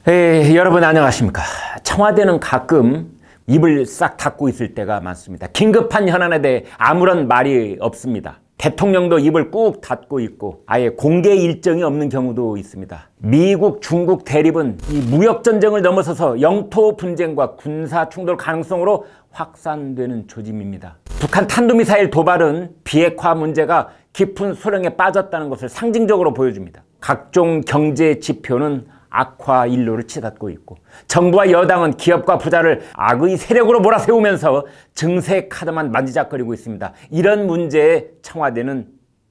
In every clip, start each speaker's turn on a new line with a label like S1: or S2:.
S1: 여러분 안녕하십니까. 청와대는 가끔 입을 싹 닫고 있을 때가 많습니다. 긴급한 현안에 대해 아무런 말이 없습니다. 대통령도 입을 꾹 닫고 있고 아예 공개 일정이 없는 경우도 있습니다. 미국, 중국 대립은 이 무역전쟁을 넘어서서 영토 분쟁과 군사 충돌 가능성으로 확산되는 조짐입니다. 북한 탄도미사일 도발은 비핵화 문제가 깊은 수렁에 빠졌다는 것을 상징적으로 보여줍니다. 각종 경제 지표는 악화 일로를 치닫고 있고 정부와 여당은 기업과 부자를 악의 세력으로 몰아세우면서 증세 카드만 만지작거리고 있습니다. 이런 문제에 청와대는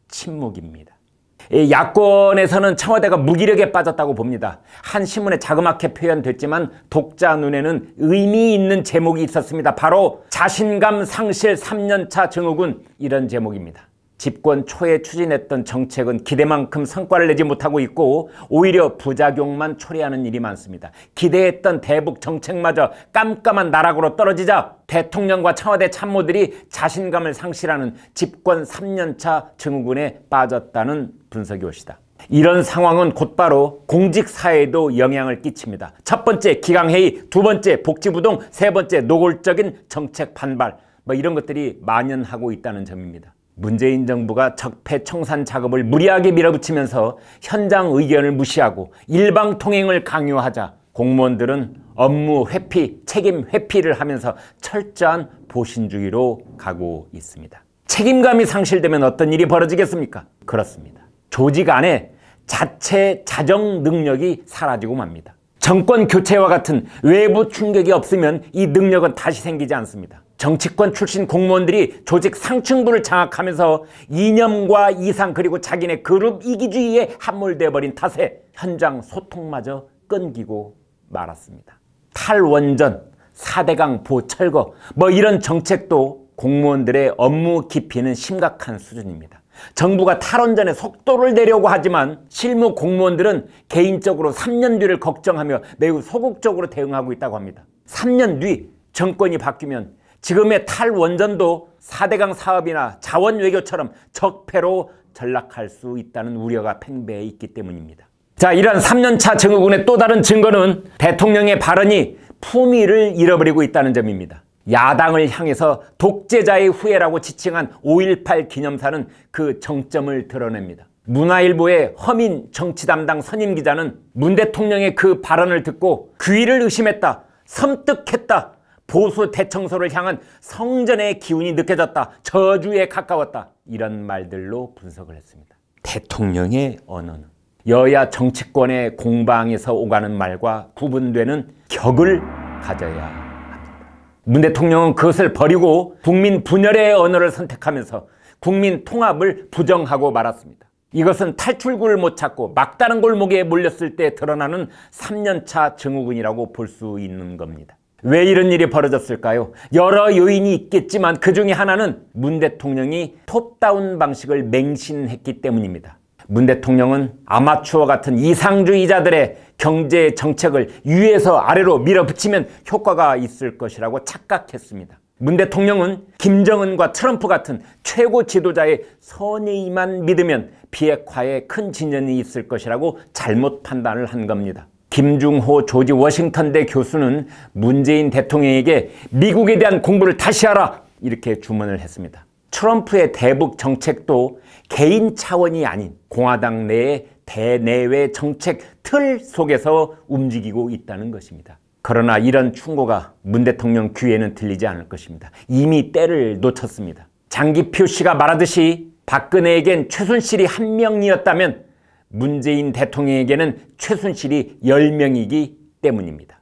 S1: 침묵입니다. 야권에서는 청와대가 무기력에 빠졌다고 봅니다. 한 신문에 자그맣게 표현됐지만 독자 눈에는 의미 있는 제목이 있었습니다. 바로 자신감 상실 3년차 증후군, 이런 제목입니다. 집권 초에 추진했던 정책은 기대만큼 성과를 내지 못하고 있고 오히려 부작용만 초래하는 일이 많습니다. 기대했던 대북 정책마저 깜깜한 나락으로 떨어지자 대통령과 청와대 참모들이 자신감을 상실하는 집권 3년차 증후군에 빠졌다는 분석이 옳시다. 이런 상황은 곧바로 공직사회에도 영향을 끼칩니다. 첫 번째 기강회의, 두 번째 복지부동, 세 번째 노골적인 정책 반발, 이런 것들이 만연하고 있다는 점입니다. 문재인 정부가 적폐청산 작업을 무리하게 밀어붙이면서 현장 의견을 무시하고 일방통행을 강요하자 공무원들은 업무 회피, 책임 회피를 하면서 철저한 보신주의로 가고 있습니다. 책임감이 상실되면 어떤 일이 벌어지겠습니까? 그렇습니다. 조직 안에 자체 자정 능력이 사라지고 맙니다. 정권 교체와 같은 외부 충격이 없으면 이 능력은 다시 생기지 않습니다. 정치권 출신 공무원들이 조직 상층부를 장악하면서 이념과 이상 그리고 자기네 그룹 이기주의에 함몰되어 버린 탓에 현장 소통마저 끊기고 말았습니다. 탈원전, 4대강 보철거 이런 정책도 공무원들의 업무 기피는 심각한 수준입니다. 정부가 탈원전의 속도를 내려고 하지만 실무 공무원들은 개인적으로 3년 뒤를 걱정하며 매우 소극적으로 대응하고 있다고 합니다. 3년 뒤 정권이 바뀌면 지금의 탈원전도 4대강 사업이나 자원 외교처럼 적폐로 전락할 수 있다는 우려가 팽배해 있기 때문입니다. 자, 이러한 3년차 증후군의 또 다른 증거는 대통령의 발언이 품위를 잃어버리고 있다는 점입니다. 야당을 향해서 독재자의 후예라고 지칭한 5.18 기념사는 그 정점을 드러냅니다. 문화일보의 허민 정치 담당 선임 기자는 문 대통령의 그 발언을 듣고 귀를 의심했다, 섬뜩했다, 보수 대청소를 향한 성전의 기운이 느껴졌다, 저주에 가까웠다, 이런 말들로 분석을 했습니다. 대통령의 언어는 여야 정치권의 공방에서 오가는 말과 구분되는 격을 가져야 합니다. 문 대통령은 그것을 버리고 국민 분열의 언어를 선택하면서 국민 통합을 부정하고 말았습니다. 이것은 탈출구를 못 찾고 막다른 골목에 몰렸을 때 드러나는 3년차 증후군이라고 볼 수 있는 겁니다. 왜 이런 일이 벌어졌을까요? 여러 요인이 있겠지만 그 중에 하나는 문 대통령이 톱다운 방식을 맹신했기 때문입니다. 문 대통령은 아마추어 같은 이상주의자들의 경제 정책을 위에서 아래로 밀어붙이면 효과가 있을 것이라고 착각했습니다. 문 대통령은 김정은과 트럼프 같은 최고 지도자의 선의만 믿으면 비핵화에 큰 진전이 있을 것이라고 잘못 판단을 한 겁니다. 김중호 조지 워싱턴대 교수는 문재인 대통령에게 미국에 대한 공부를 다시 하라, 이렇게 주문을 했습니다. 트럼프의 대북 정책도 개인 차원이 아닌 공화당 내의 대내외 정책 틀 속에서 움직이고 있다는 것입니다. 그러나 이런 충고가 문 대통령 귀에는 들리지 않을 것입니다. 이미 때를 놓쳤습니다. 장기표 씨가 말하듯이 박근혜에겐 최순실이 1명이었다면 문재인 대통령에게는 최순실이 10명이기 때문입니다.